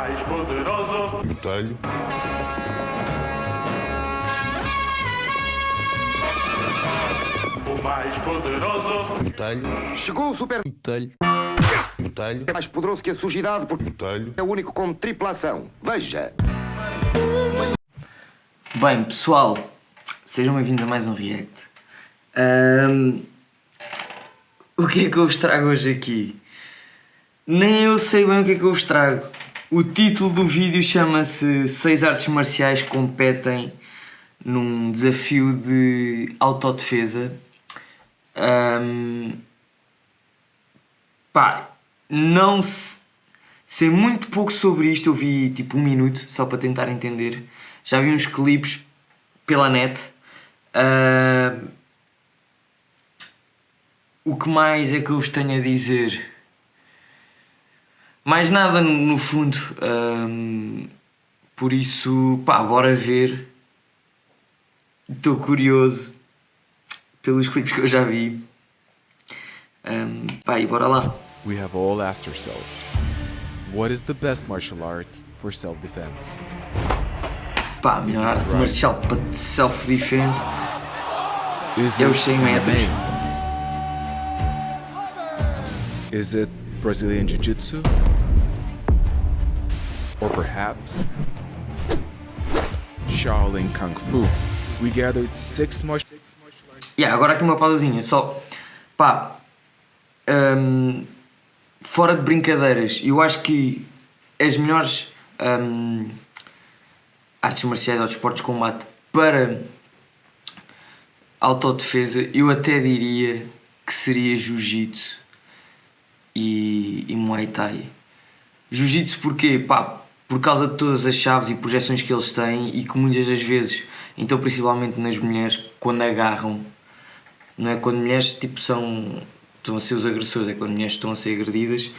mais poderoso. Botelho. O mais poderoso. Botelho. Chegou o super Botelho. Botelho. é mais poderoso que a sujidade porque Botelho. é o único com tripla ação. Veja. Bem, pessoal, sejam bem-vindos a mais um React. O que é que eu vos trago hoje aqui? Nem eu sei bem o que é que eu vos trago. O título do vídeo chama-se 6 artes marciais competem num desafio de autodefesa. Não sei muito pouco sobre isto, eu vi tipo 1 minuto só para tentar entender. Já vi uns clipes pela net. O que mais é que eu vos tenho a dizer? Mais nada no fundo. Por isso, bora ver. Estou curioso pelos clipes que eu já vi. E bora lá. We have all asked ourselves, what is the best martial art for self-defense? Melhor arte marcial para self-defense Is é it os 100 metros. MMA? Is it Brazilian Jiu-Jitsu? Or perhaps Shaolin Kung Fu? We gathered 6 martial arts. Agora aqui uma pausazinha, só fora de brincadeiras, eu acho que as melhores artes marciais ou desportos de combate para autodefesa, eu até diria que seria Jiu-Jitsu e Muay Thai. Jiu-Jitsu porquê? Por causa de todas as chaves e projeções que eles têm e que muitas das vezes, então principalmente nas mulheres, quando agarram, não é quando mulheres estão a ser os agressores, é quando mulheres estão a ser agredidas,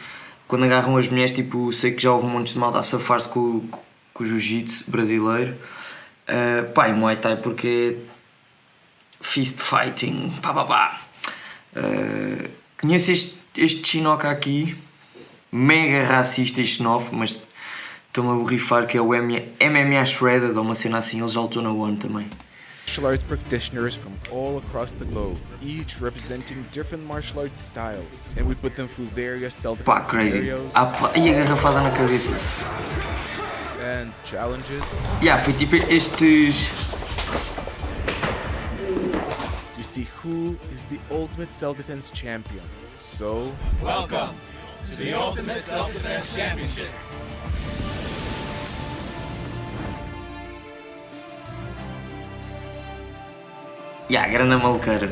quando agarram as mulheres, sei que já houve um monte de malta a safar-se com o jiu-jitsu brasileiro. E Muay Thai porque é fist fighting, conheço este chinoca aqui, mega racista e xenófobo, mas estou-me a borrifar que é o MMA Shredded ou uma cena assim, ele já lutou na ONU também. Martial arts practitioners from all across the globe, each representing different martial arts styles, and we put them through various self-defense Crazy. scenarios E a garrafada na cabeça. and challenges. Foi tipo estes. To see who is the ultimate self-defense champion. So, Welcome to the Ultimate Self-Defense Championship. Grande maluqueira.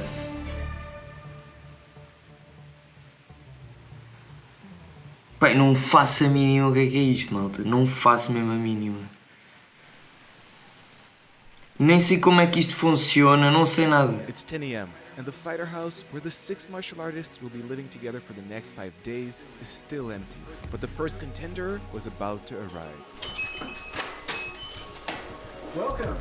Não faço a mínima o que é isto, malta. Não faço mesmo a mínima. Nem sei como é que isto funciona, não sei nada. it's 10 a.m. and the fighter house where the 6 martial artists will be living together for the next 5 days is still empty. But the first contender was about to arrive. Welcome.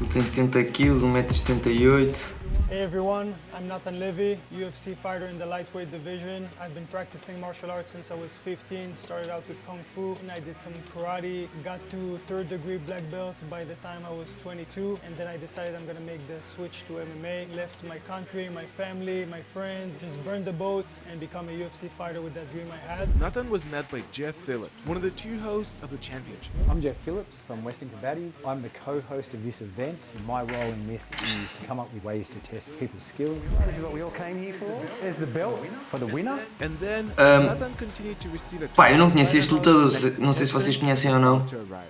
Ele tem 70 kg, 1,78 m. Hey everyone, I'm Nathan Levy, UFC fighter in the lightweight division. I've been practicing martial arts since I was 15, started out with Kung Fu, and I did some karate, got to 3rd degree black belt by the time I was 22, and then I decided I'm gonna make the switch to MMA, left my country, my family, my friends, just burned the boats and become a UFC fighter with that dream I had. Nathan was met by Jeff Phillips, one of the 2 hosts of the championship. I'm Jeff Phillips from Western Combatants. I'm the co-host of this event, and my role in this is to come up with ways to test people's skills. This is what we all came here for. There's the belt for the winner. And then Nathan continued to receive a Eu não conheço este lutador, não sei se vocês conhecem ou não. to arrive.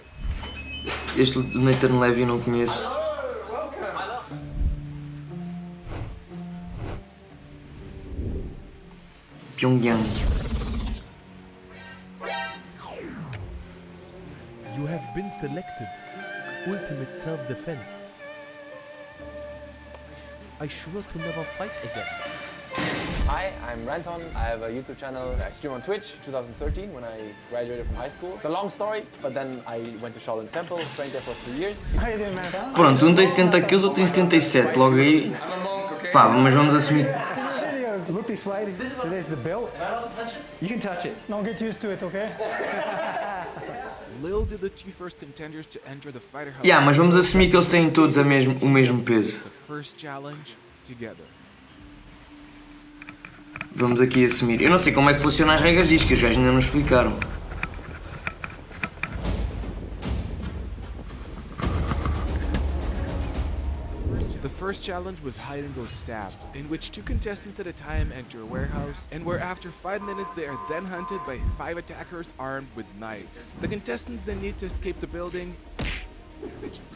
Este Nathan Levy eu não conheço. Pyongyang. You have been selected. Ultimate self-defense. I swore to never fight again. Hi, I'm Renton. I have a YouTube channel. I stream on Twitch 2013 when I graduated from high school. It's a long story, but then I went to Shaolin Temple, trained there for 3 years. How you doing, man? Pronto, um tem 70 kills, outro tem 77, logo aí... Pá, mas vamos assumir... Look this way, so there's the belt. You can touch it. Now get used to it, okay? Little did the two first contenders to enter the fighter house. Yeah, mas vamos assumir que eles têm todos o mesmo peso. The first challenge together. Vamos aqui assumir. Eu não sei como é que funcionam as regras disto, que os gajos ainda não explicaram. The first challenge was hide and go stab, in which 2 contestants at a time enter a warehouse, and where after 5 minutes they are then hunted by 5 attackers armed with knives. The contestants then need to escape the building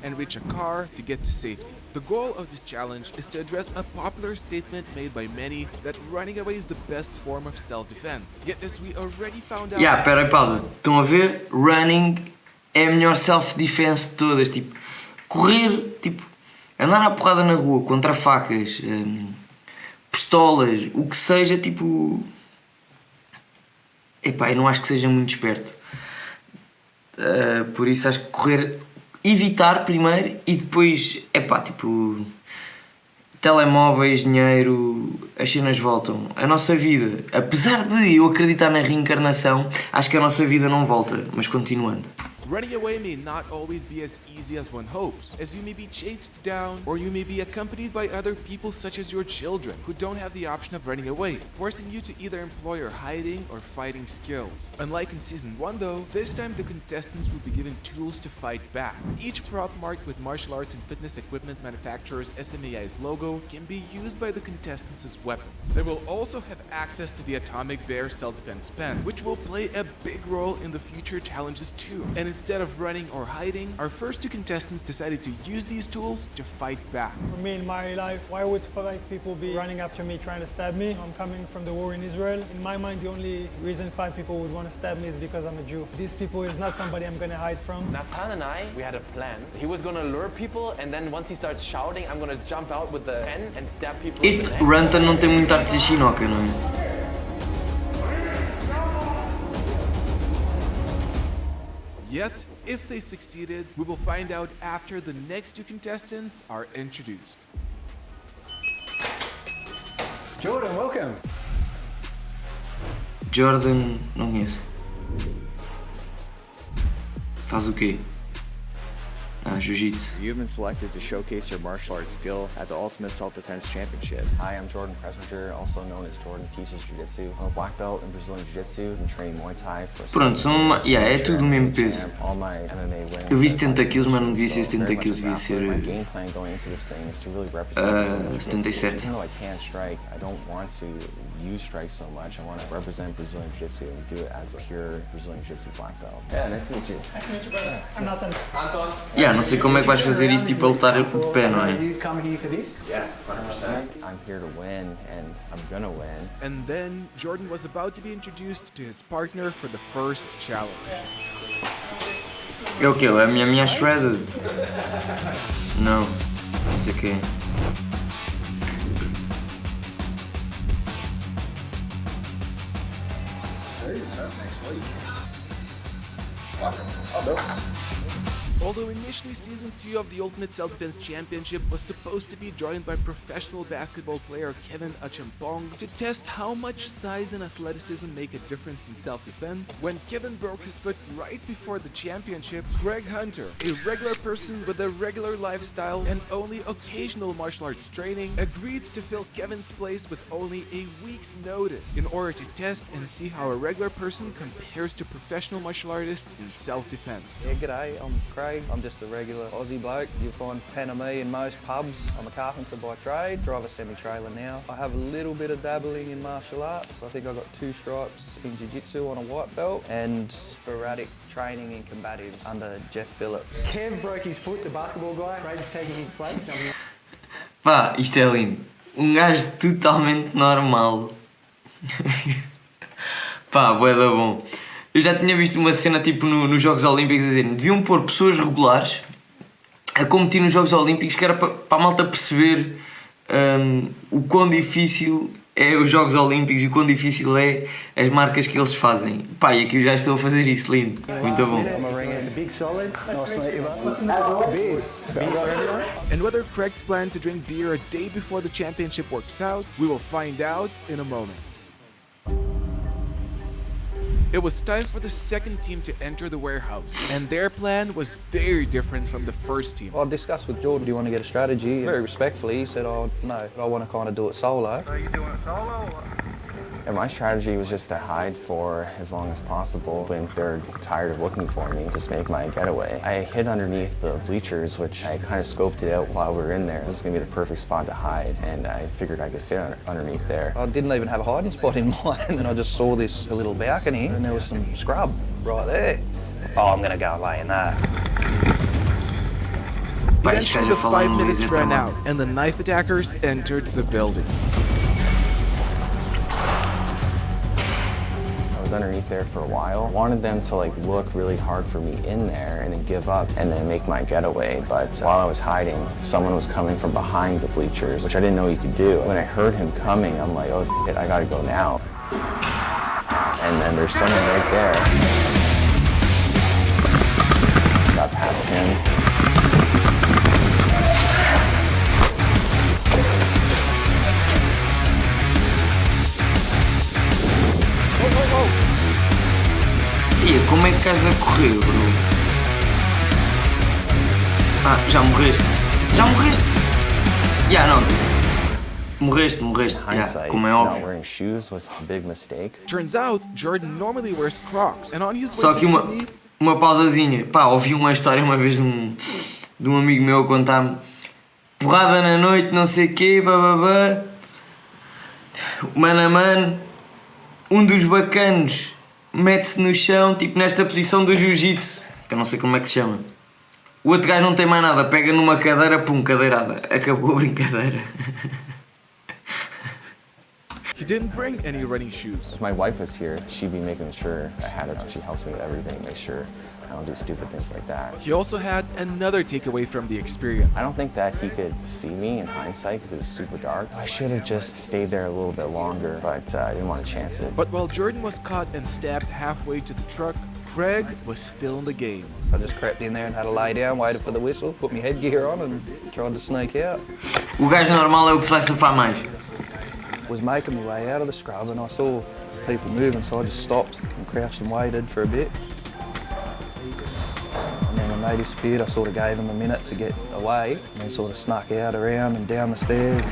and reach a car to get to safety. The goal of this challenge is to address a popular statement made by many that running away is the best form of self-defense. Yet as we already found out... Yeah, peraí, Paulo. Estão a ver? Running é a melhor self-defense de todas. Tipo, correr, tipo, andar à porrada na rua contra facas, pistolas, o que seja, tipo... Epá, eu não acho que seja muito esperto. Por isso acho que correr... Evitar primeiro e depois, tipo, telemóveis, dinheiro, as cenas voltam. A nossa vida, apesar de eu acreditar na reencarnação, acho que a nossa vida não volta, mas continuando. Running away may not always be as easy as one hopes, as you may be chased down or you may be accompanied by other people such as your children who don't have the option of running away, forcing you to either employ your hiding or fighting skills. Unlike in Season 1 though, this time the contestants will be given tools to fight back. Each prop marked with martial arts and fitness equipment manufacturer's SMAI's logo can be used by the contestants as weapons. They will also have access to the Atomic Bear self-defense pen, which will play a big role in the future challenges too. And instead of running or hiding, our first 2 contestants decided to use these tools to fight back. For me in my life, why would 5 people be running after me trying to stab me? I'm coming from the war in Israel. In my mind, the only reason 5 people would want to stab me is because I'm a Jew. These people is not somebody I'm going to hide from. Nathan and I, we had a plan. He was gonna lure people and then once he starts shouting, I'm gonna jump out with the pen and stab people Este in the neck. Rantan não tem muita arte de chinoca, não é? Yet, if they succeeded, we will find out after the next 2 contestants are introduced. Jordan, welcome. Jordan, não conheço. Faz o quê? Jiu-jitsu. You've been selected to showcase your martial arts skill at the Ultimate Self-Defense Championship. Hi, I'm Jordan Presenter, also known as Jordan Teaches Jiu-Jitsu. I'm a black belt in Brazilian Jiu-Jitsu and train Muay Thai for... Pronto, é tudo o mesmo peso. All my MMA wins. Eu vi 70 kg, mas não devia ser 70 kg, devia ser... My game plan going into this thing is to really represent 77. Even though I can't strike, I don't want to use strike so much. I want to represent Brazilian Jiu-Jitsu and do it as a pure Brazilian Jiu-Jitsu black belt. Yeah, nice to meet you. Nice to meet you, brother. I'm Nathan. Anton? Yeah, não sei como é que vais fazer isso, tipo a lutar de pé, não é? You've come here for this? Yeah, 100%. I'm here to win, and I'm gonna win. And then, Jordan was about to be introduced to his partner for the first challenge. É o quê? É a minha shredded? Não, não sei o quê. That's next week. Although initially Season 2 of the Ultimate Self-Defense Championship was supposed to be joined by professional basketball player Kevin Achampong to test how much size and athleticism make a difference in self-defense, when Kevin broke his foot right before the championship, Greg Hunter, a regular person with a regular lifestyle and only occasional martial arts training, agreed to fill Kevin's place with only a week's notice in order to test and see how a regular person compares to professional martial artists in self-defense. Yeah, g'day, I'm Craig. I'm just a regular Aussie bloke. You'll find 10 of me in most pubs. I'm a carpenter by trade, drive a semi-trailer now. I have a little bit of dabbling in martial arts. I think I got 2 stripes in jiu-jitsu on a white belt and sporadic training in combatives under Jeff Phillips. Kev broke his foot, the basketball guy. Craig is taking his place. Pá, isto é lindo. Um gajo totalmente normal. Pá, bué da bom. Eu já tinha visto uma cena tipo nos Jogos Olímpicos a dizer deviam pôr pessoas regulares a competir nos Jogos Olímpicos, que era para a malta perceber o quão difícil é os Jogos Olímpicos e o quão difícil é as marcas que eles fazem. Pá, e aqui eu já estou a fazer isso, lindo. Muito bom. And whether Craig's plan to drink beer a day before the championship works out, we will find out in a moment. It was time for the second team to enter the warehouse, and their plan was very different from the first team. I discussed with Jordan, do you want to get a strategy? Very respectfully, he said, oh, no, I want to kind of do it solo. Are you doing it solo? And my strategy was just to hide for as long as possible. When they're tired of looking for me, just make my getaway. I hid underneath the bleachers, which I kind of scoped it out while we were in there. This is gonna be the perfect spot to hide, and I figured I could fit underneath there. I didn't even have a hiding spot in mind, and I just saw this little balcony, and there was some scrub right there. Oh, I'm gonna go and lay in that. Eventually, the 5 minutes ran out, and the knife attackers entered the building. I was underneath there for a while. Wanted them to like look really hard for me in there and then give up and then make my getaway. But while I was hiding, someone was coming from behind the bleachers, which I didn't know you could do. When I heard him coming, I'm like, oh shit, I gotta go now. And then there's someone right there. Got past him. Ia, como é que estás a correr, bro? Ah, já morreste. Já morreste? Já, não. Morreste. Yeah, como é Not óbvio. wearing shoes was a big mistake. Turns out, Jordan normally wears Crocs, and on his way Só to que Sydney, uma pausazinha. Pá, ouvi uma história uma vez de um amigo meu a contar-me porrada na noite, não sei o quê, bababá. Mano a mano, um dos bacanos mete-se no chão, tipo nesta posição do jiu-jitsu, que eu não sei como é que se chama. O outro gajo não tem mais nada, pega numa cadeira, pum, cadeirada. Acabou a brincadeira. he didn't bring any running shoes. If my wife was here, she'd be making sure I had it. She helps me with everything, make sure I don't do stupid things like that. He also had another takeaway from the experience. I don't think that he could see me in hindsight because it was super dark. I should have just stayed there a little bit longer, but I didn't want to chance it. But while Jordan was caught and stabbed halfway to the truck, Craig was still in the game. I just crept in there and had a lay down, waited for the whistle, put my headgear on and tried to sneak out. O gajo normal é o que se vai safar mais. Was making my way out of the scrub and I saw people moving, so I just stopped and crouched and waited for a bit. And then when they disappeared, I sort of gave them a minute to get away and then sort of snuck out around and down the stairs.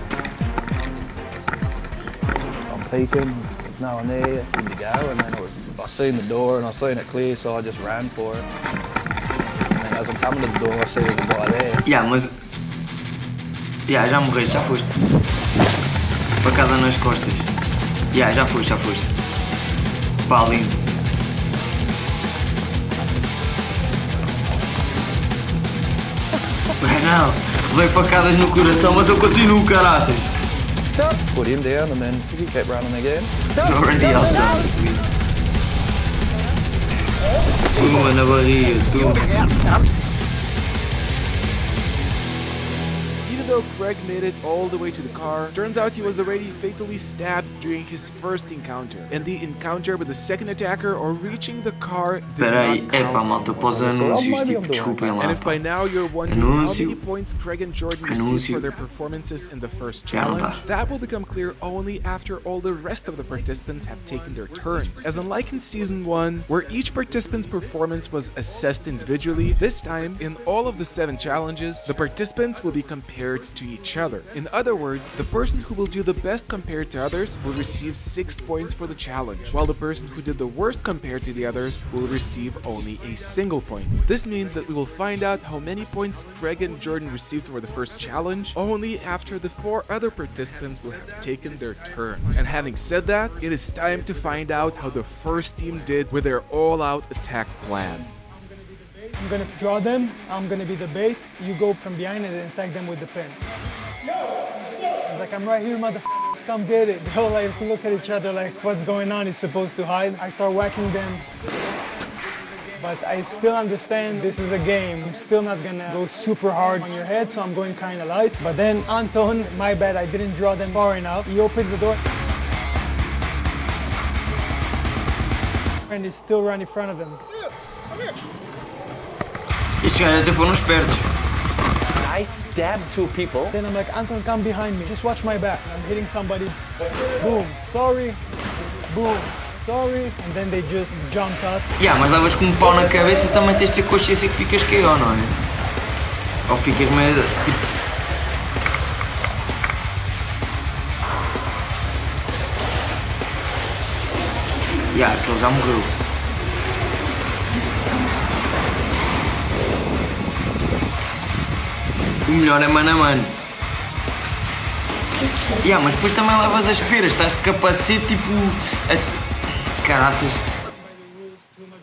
I'm peeking, there's no one there, good to go, and then I seen the door and I seen it clear, so I just ran for it. And then as I'm coming to the door, I see there's a guy there. Yeah, mas... Yeah, já morreste, já foste. Facada nas costas. Yeah, já foste. Pá, lindo. Não, levei facadas no coração, mas eu continuo, caraças. Put him down and then he kept running again. Already outdone. Tuma na barriga, tuma. Even though Craig made it all the way to the car, turns out he was already fatally stabbed during his first encounter. And the encounter with the second attacker or reaching the car did Peraí, not count. pá, malta, pós anúncios, tipo, desculpem lá. And if by now you're wondering how many points Craig and Jordan received for their performances in the first challenge, that will become clear only after all the rest of the participants have taken their turns. As unlike in Season 1, where each participant's performance was assessed individually, this time, in all of the 7 challenges, the participants will be compared to each other. In other words, the person who will do the best compared to others will receive 6 points for the challenge, while the person who did the worst compared to the others will receive only a single point. This means that we will find out how many points Craig and Jordan received for the first challenge only after the 4 other participants will have taken their turn. And having said that, it is time to find out how the first team did with their all-out attack plan. I'm gonna draw them, I'm gonna be the bait. You go from behind and attack them with the pin. It's like, I'm right here, motherfuckers, come get it. They all like look at each other like, what's going on? He's supposed to hide. I start whacking them. But I still understand this is a game. I'm still not gonna go super hard on your head, so I'm going kinda light. But then Anton, my bad, I didn't draw them far enough. He opens the door. and they still run in front of him. Estes gajos até foram espertos. I stabbed 2 people. Then I'm like, Anton, come behind me. Just watch my back. I'm hitting somebody. Boom. Sorry. Boom. Sorry. And then they just jumped us. Yeah, mas levas com um pau na cabeça também tens de ter consciência que ficas KO, não é? Ou ficas meio... tipo... Yeah, aquele já morreu. O melhor é mano a mano. Yeah, mas depois também levas as peras, estás de capacete tipo... assim... Caraças.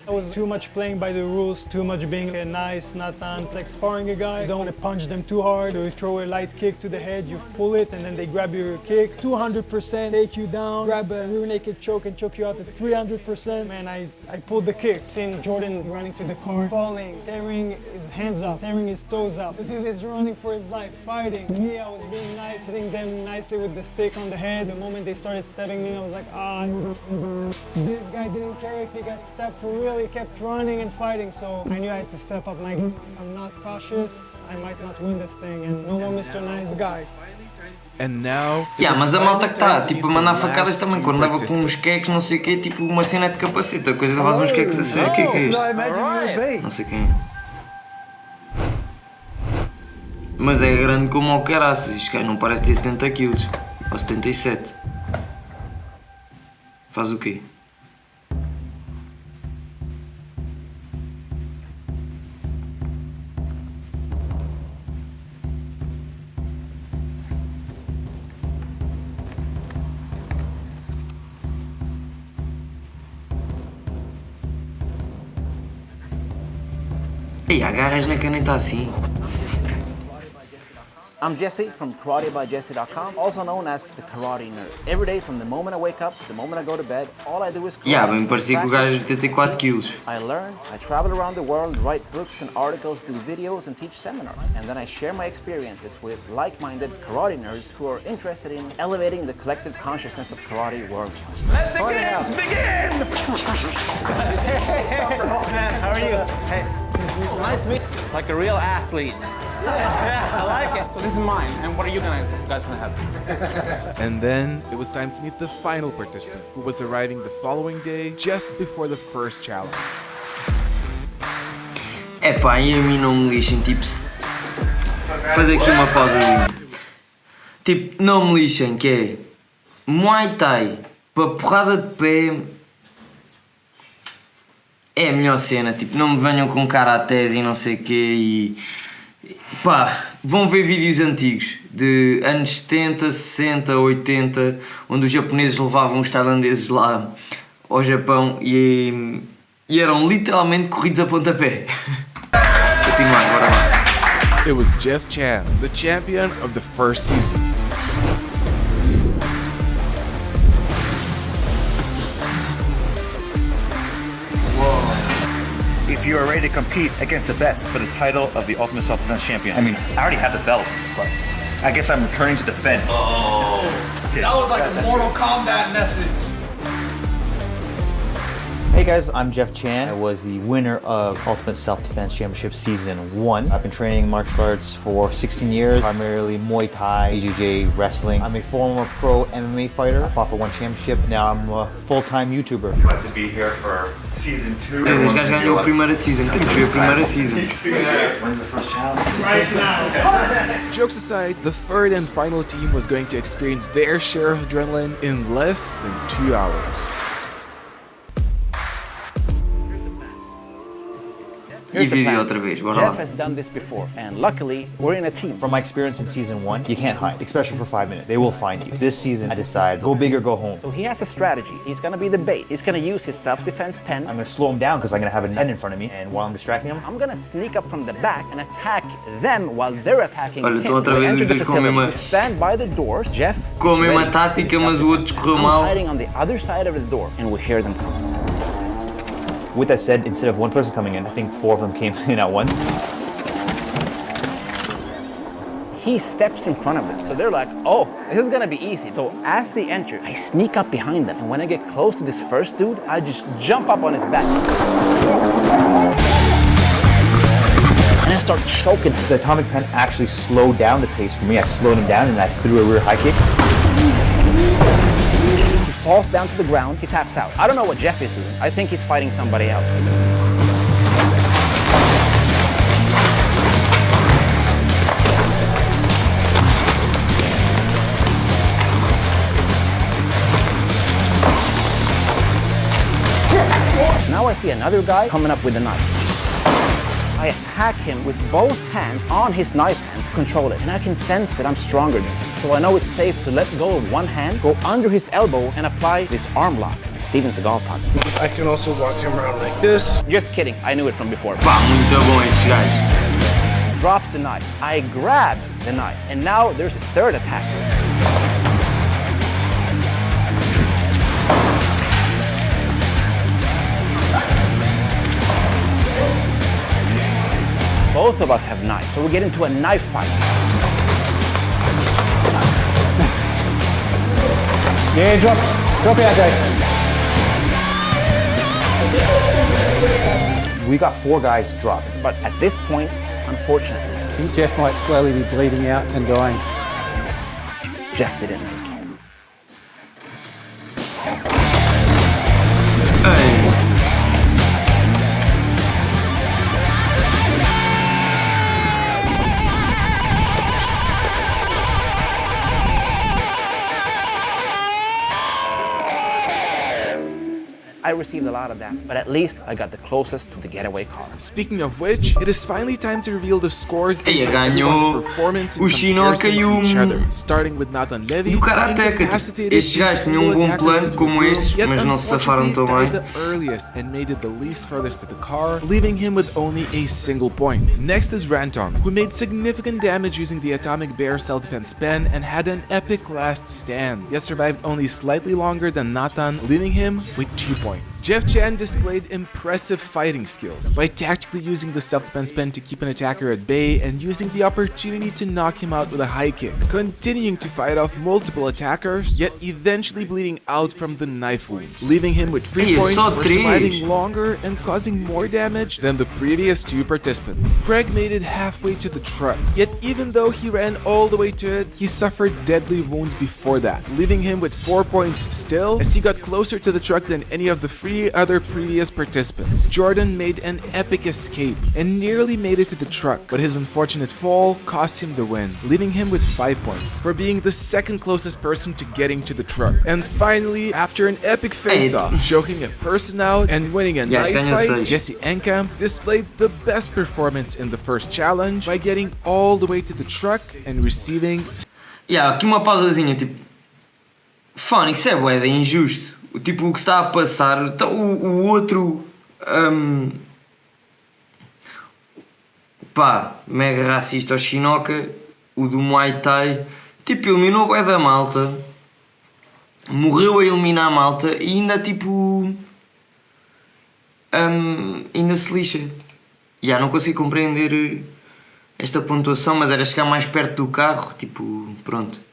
I was too much playing by the rules, too much being nice, Nathan. It's like sparring a guy. You don't want to punch them too hard, or you throw a light kick to the head, you pull it, and then they grab your kick. 200% take you down, grab a rear naked choke and choke you out at 300%. Man, I pulled the kick. Seen Jordan running to the car, falling, tearing his hands up, tearing his toes up. The dude is running for his life, fighting. Me, I was being nice, hitting them nicely with the stick on the head. The moment they started stabbing me, I was like, ah. This guy didn't care if he got stabbed for real. He kept running and fighting, so I knew I had to step up. Like, if I'm not cautious, I might not win this thing. And no more Mr. Nice Guy. And now, yeah, mas a malta que está tipo a mandar facadas também, quando leva com uns queques, não sei o quê, tipo uma cena de capacete, a coisa de levar uns queques a sério, o que é isto? Não sei quem. Mas é grande como o caraças, isto não parece ter 70 kg, ou 77. Faz o quê? Ei, agarras na caneta assim. I'm Jesse from KarateByJesse.com, also known as the Karate Nerd. Every day from the moment I wake up to the moment I go to bed, all I do is karate. Yeah, bem parecia com o gajo de 84 kg. I learn, I travel around the world, write books and articles, do videos and teach seminars. And then I share my experiences with like-minded karate nerds who are interested in elevating the collective consciousness of karate worldwide. Let the games begin! Hey, man, how are you? Hey, nice to meet you. Like a real athlete. Yeah, I like it. So this is mine, and what are you guys gonna have? And then it was time to meet the final participant, who was arriving the following day, just before the first challenge. Epá, e a mim não me lixem, tipo... Fazer aqui uma pausa ali. Tipo, não me lixem, que é... Muay Thai, para porrada de pé... É a melhor cena, tipo, não me venham com karatés e não sei o quê e... Pá, vão ver vídeos antigos de anos 70, 60, 80, onde os japoneses levavam os tailandeses lá ao Japão e eram literalmente corridos a pontapé. Continuar, bora lá. It was Jeff Chan, the champion of the first season. If you are ready to compete against the best for the title of the Ultimate Self-Defense Champion. I mean, I already have the belt, but I guess I'm returning to defend. Oh, that was like a Mortal Kombat message. Hey guys, I'm Jeff Chan. I was the winner of Ultimate Self-Defense Championship Season 1. I've been training martial arts for 16 years, primarily Muay Thai, BJJ, wrestling. I'm a former pro MMA fighter. I fought for one championship. Now I'm a full-time YouTuber. Glad to be here for Season 2. Este gajo ganhou a primeira season, temos que ver a primeira season. When's the first challenge? Right now. Jokes aside, the third and final team was going to experience their share of adrenaline in less than 2 hours. Here's the plan. Outra vez, bora Jeff lá. has done this before, and luckily, we're in a team. From my experience in Season 1, you can't hide, especially for 5 minutes. They will find you. This season, I decided, go big or go home. So he has a strategy. He's gonna be the bait. He's gonna use his self-defense pen. I'm gonna slow him down because I'm gonna have a net in front of me, and while I'm distracting him, I'm gonna sneak up from the back and attack them while they're attacking Olha, him. estão outra vez We enter os the dois com a facility. mesma... We stand by the doors. Jeff Com a is mesma ready tática, with mas o outro self-defense. correu I'm mal. hiding on the other side of the door, and we hear them coming. with that said, instead of one person coming in, I think 4 of them came in at once. he steps in front of them. So they're like, oh, this is gonna be easy. So as they enter, I sneak up behind them. And when I get close to this first dude, I just jump up on his back. And I start choking him. The atomic pen actually slowed down the pace for me. I slowed him down and I threw a rear high kick. He falls down to the ground, he taps out. I don't know what Jeff is doing. I think he's fighting somebody else. So now I see another guy coming up with a knife. I attack him with both hands on his knife hand to control it, and I can sense that I'm stronger than him. So I know it's safe to let go of one hand, go under his elbow, and apply this arm lock. Steven Seagal taught me. I can also walk him around like this. Just kidding, I knew it from before. Pá, muito bom esse gajo. Drops the knife. I grab the knife, and now there's a third attack. Both of us have knives, so we get into a knife fight. Yeah, drop it out, Jay. We got 4 guys dropped. But at this point, unfortunately, I think Jeff might slowly be bleeding out and dying. Jeff didn't make it. I received a lot of that, but at least I got the closest to the getaway car. Speaking of which, it is finally time to reveal the scores based on ganhou everyone's performance in o Shinoka comparison e to each other, starting with Nathan Levy, E o Karateka, tipo, estes gajos tinham bom plano como estes, mas não se safaram tão bem. The earliest and made it the least furthest to the car, leaving him with only a single point. Next is Rantom, who made significant damage using the Atomic Bear self-defense pen and had an epic last stand, yet survived only slightly longer than Nathan, leaving him with 2 points. Jeff Chan displayed impressive fighting skills by tactically using the self-defense pen to keep an attacker at bay and using the opportunity to knock him out with a high kick, continuing to fight off multiple attackers, yet eventually bleeding out from the knife wound, leaving him with 3 points for surviving longer and causing more damage than the previous 2 participants. Craig made it halfway to the truck, yet even though he ran all the way to it, he suffered deadly wounds before that, leaving him with 4 points still, as he got closer to the truck than any of the 3 other previous participants. Jordan made an epic escape and nearly made it to the truck, but his unfortunate fall cost him the win, leaving him with 5 points for being the second closest person to getting to the truck. And finally, after an epic face-off, choking a person out and winning a knife fight, Jesse Enkamp displayed the best performance in the first challenge by getting all the way to the truck and receiving... Aqui uma pausazinha, tipo... Fónix, isso é bué de injusto. Tipo, o que está a passar, então, o outro mega racista, o Shinoka, o do Muay Thai, tipo, eliminou bué da malta, morreu a eliminar a malta e ainda tipo ainda se lixa. Não consigo compreender esta pontuação, mas era chegar mais perto do carro, tipo, pronto.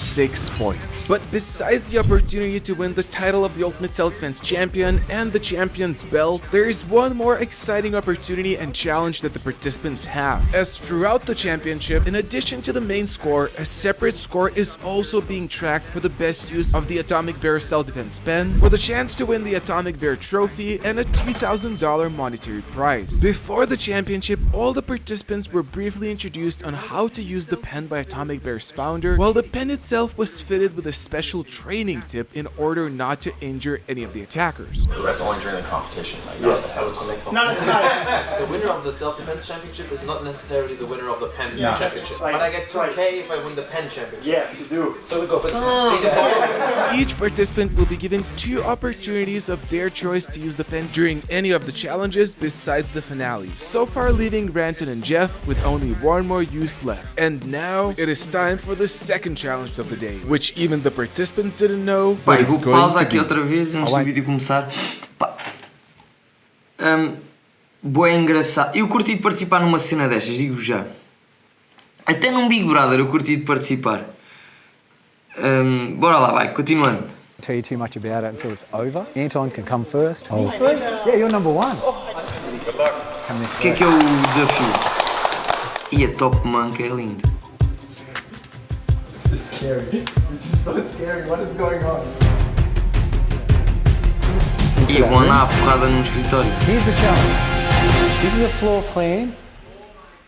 6 points. But besides the opportunity to win the title of the Ultimate Self-Defense Champion and the Champion's belt, there is one more exciting opportunity and challenge that the participants have. As throughout the championship, in addition to the main score, a separate score is also being tracked for the best use of the Atomic Bear Self-Defense pen, for the chance to win the Atomic Bear trophy and a $2,000 monetary prize. Before the championship, all the participants were briefly introduced on how to use the pen by Atomic Bear's founder, while the pen itself was fitted with a special training tip in order not to injure any of the attackers. That's only during the competition, like yes. No, it's not. The winner of the self-defense championship is not necessarily the winner of the pen championship. Like, but I get 2K if I win the pen championship. Yes, you do. So we go for Each participant will be given 2 opportunities of their choice to use the pen during any of the challenges besides the finale, so far leaving Ranton and Jeff with only 1 more use left. And now it is time for the second challenge of the day, which even the participants didn't know, but it's vou going pausar to aqui be. outra vez antes do vídeo começar. Bué engraçado. Eu curti de participar numa cena destas, digo já. Até num Big Brother eu curti de participar. Bora lá, vai, continuando. Tell you too much about it until it's over. Anton can come first. Oh. First? Yeah, you're number one. Good luck. O que é o desafio? E a Top Monk é lindo. This is scary. This is so scary. What is going on? E vão andar a porrada num escritório. Here's the challenge. This is a floor plan.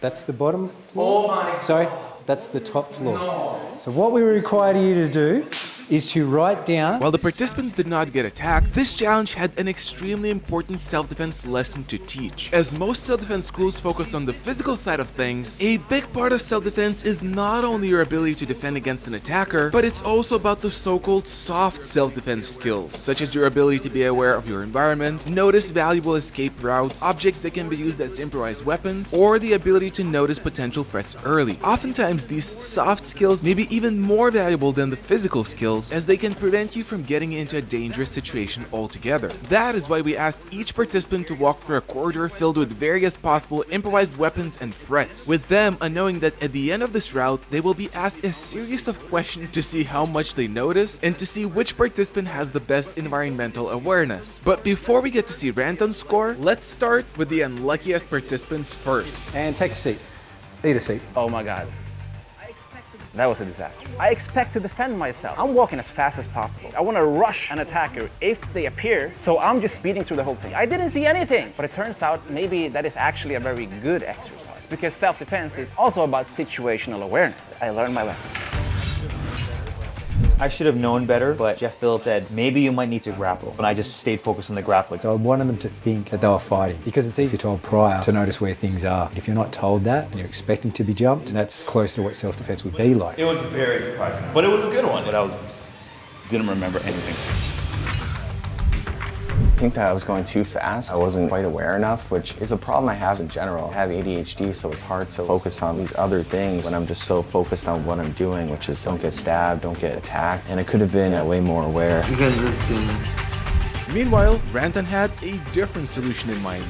That's the bottom floor. Oh my. Sorry, that's the top floor. No. So what we require you to do is to write down... While the participants did not get attacked, this challenge had an extremely important self-defense lesson to teach. As most self-defense schools focus on the physical side of things, a big part of self-defense is not only your ability to defend against an attacker, but it's also about the so-called soft self-defense skills, such as your ability to be aware of your environment, notice valuable escape routes, objects that can be used as improvised weapons, or the ability to notice potential threats early. Oftentimes, these soft skills may be even more valuable than the physical skills, as they can prevent you from getting into a dangerous situation altogether. That is why we asked each participant to walk through a corridor filled with various possible improvised weapons and threats, with them knowing that at the end of this route, they will be asked a series of questions to see how much they notice and to see which participant has the best environmental awareness. But before we get to see Ranton's score, let's start with the unluckiest participants first. And take a seat. Eat a seat. Oh my God. That was a disaster. I expect to defend myself. I'm walking as fast as possible. I want to rush an attacker if they appear, so I'm just speeding through the whole thing. I didn't see anything, but it turns out maybe that is actually a very good exercise, because self-defense is also about situational awareness. I learned my lesson. I should have known better, but Jeff Phillips said maybe you might need to grapple, but I just stayed focused on the grappling. So I wanted them to think that they were fighting, because it's easy to told prior to notice where things are. If you're not told that and you're expecting to be jumped, that's close to what self-defense would be like. It was very surprising, but it was a good one. But didn't remember anything. I think that I was going too fast. I wasn't quite aware enough, which is a problem I have in general. I have ADHD, so it's hard to focus on these other things when I'm just so focused on what I'm doing, which is don't get stabbed, don't get attacked. And it could have been way more aware. Meanwhile, Ranton had a different solution in mind.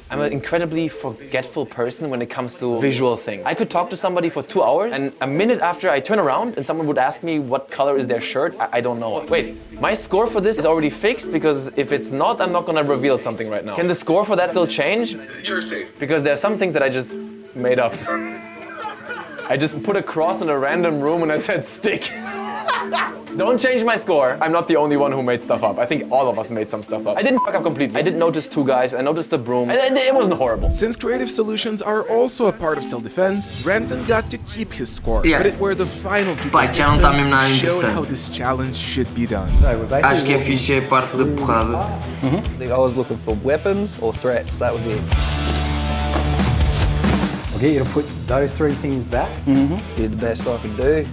I'm an incredibly forgetful person when it comes to visual things. I could talk to somebody for 2 hours, and a minute after I turn around and someone would ask me what color is their shirt, I don't know. Wait, my score for this is already fixed, because if it's not, I'm not gonna reveal something right now. Can the score for that still change? You're safe. Because there are some things that I just made up. I just put a cross in a random room and I said stick. Don't change my score. I'm not the only one who made stuff up. I think all of us made some stuff up. I didn't fuck up completely. I did notice 2 guys. I noticed the broom. And it wasn't horrible. Since creative solutions are also a part of self-defense, Ranton got to keep his score. Yeah. But it were the final 2 participants who showed how this challenge should be done. Acho que é fixe a parte da porrada. I think I was looking for weapons or threats. That was it. I'll get you to put those 3 things back. Did the best I could do.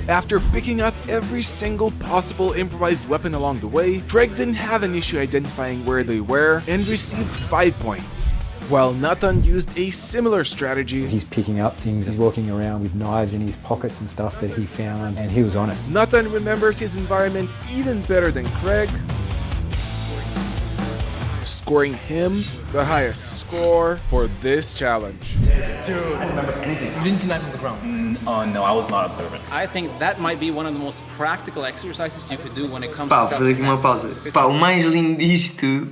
After picking up every single possible improvised weapon along the way, Greg didn't have an issue identifying where they were and received 5 points. While Nathan used a similar strategy. He's picking up things, he's walking around with knives in his pockets and stuff that he found, and he was on it. Nathan remembered his environment even better than Craig, scoring him the highest score for this challenge. Dude, I don't remember anything. You didn't see knives on the ground? No, I was not observant. I think that might be one of the most practical exercises you could do when it comes Pá, to vou fazer aqui uma pausa. Pá, o mais lindo disto tudo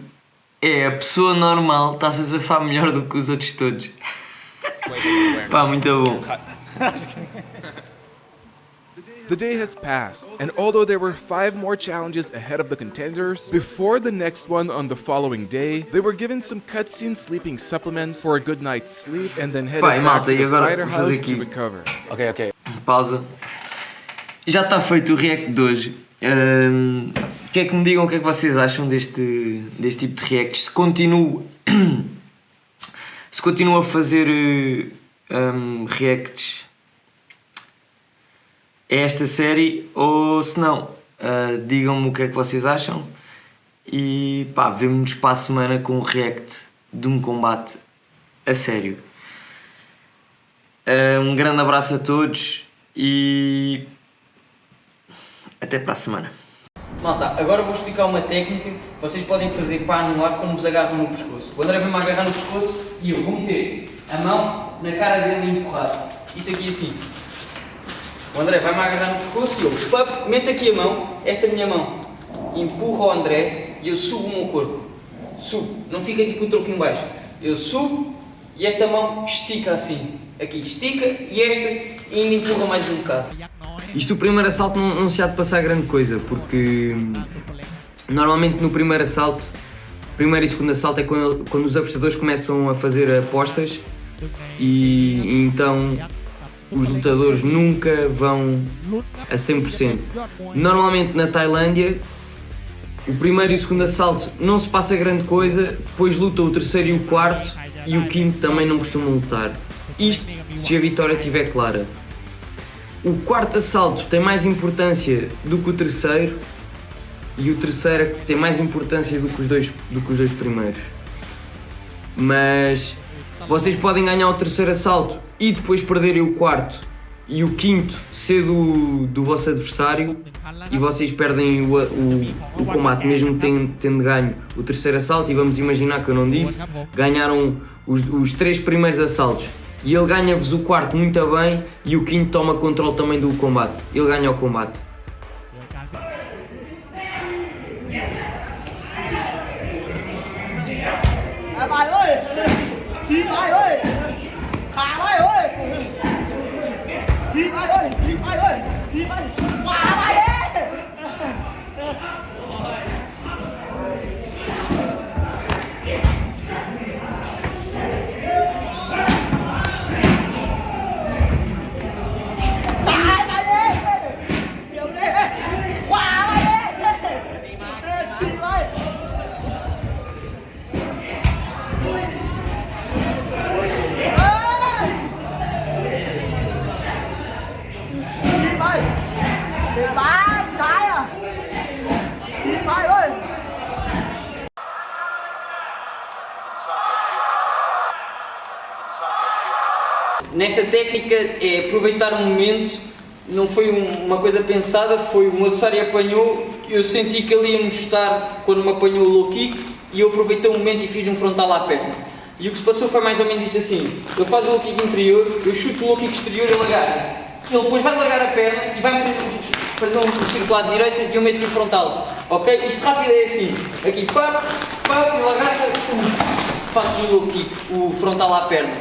é a pessoa normal está-se a safar melhor do que os outros todos. Pá, muito bom. The day has passed, and although there were 5 more challenges ahead of the contenders, before the next one on the following day, they were given some cutscene sleeping supplements for a good night's sleep, and then headed back to the fighter house to recover. Ok. Pausa. Já está feito o react de hoje. Quer que me digam o que é que vocês acham deste tipo de reacts? Se continuo a fazer reacts a esta série, ou se não, digam-me o que é que vocês acham e pá, vemo-nos para a semana com um react de um combate a sério. Um grande abraço a todos e até para a semana. Malta, agora vou explicar uma técnica que vocês podem fazer para anular quando vos agarram no pescoço. O André vai-me agarrar no pescoço e eu vou meter a mão na cara dele e empurrar. isto aqui assim. O André vai-me agarrar no pescoço e eu, pap, meto aqui a mão, esta minha mão, empurro o André e eu subo o meu corpo. Subo, não fica aqui com o tronco em baixo. Eu subo e esta mão estica assim. Aqui estica e esta ainda empurra mais um bocado. Isto, o primeiro assalto não se há de passar grande coisa, porque normalmente no primeiro assalto, primeiro e segundo assalto é quando os apostadores começam a fazer apostas e então os lutadores nunca vão a 100%. Normalmente na Tailândia, o primeiro e o segundo assalto não se passa grande coisa, depois luta o terceiro e o quarto e o quinto também não costumam lutar. Isto se a vitória estiver clara. O quarto assalto tem mais importância do que o terceiro e o terceiro tem mais importância do que os dois primeiros. Mas vocês podem ganhar o terceiro assalto e depois perderem o quarto e o quinto ser do vosso adversário e vocês perdem o combate mesmo tendo ganho o terceiro assalto. E vamos imaginar que eu não disse, ganharam os 3 primeiros assaltos e ele ganha-vos o quarto muito bem e o quinto toma controle também do combate, ele ganha o combate. Nesta técnica é aproveitar um momento, não foi uma coisa pensada, foi o meu adversário apanhou, eu senti que ele ia me gostar quando me apanhou o low kick e eu aproveitei o momento e fiz-lhe um frontal à perna. E o que se passou foi mais ou menos isto assim, ele faz o low kick interior, eu chuto o low kick exterior e ele agarra. Ele depois vai largar a perna e vai fazer um circular de direita e eu meto-lhe o frontal. Ok? Isto rápido é assim, aqui pá, ele agarra, faço o low kick, o frontal à perna.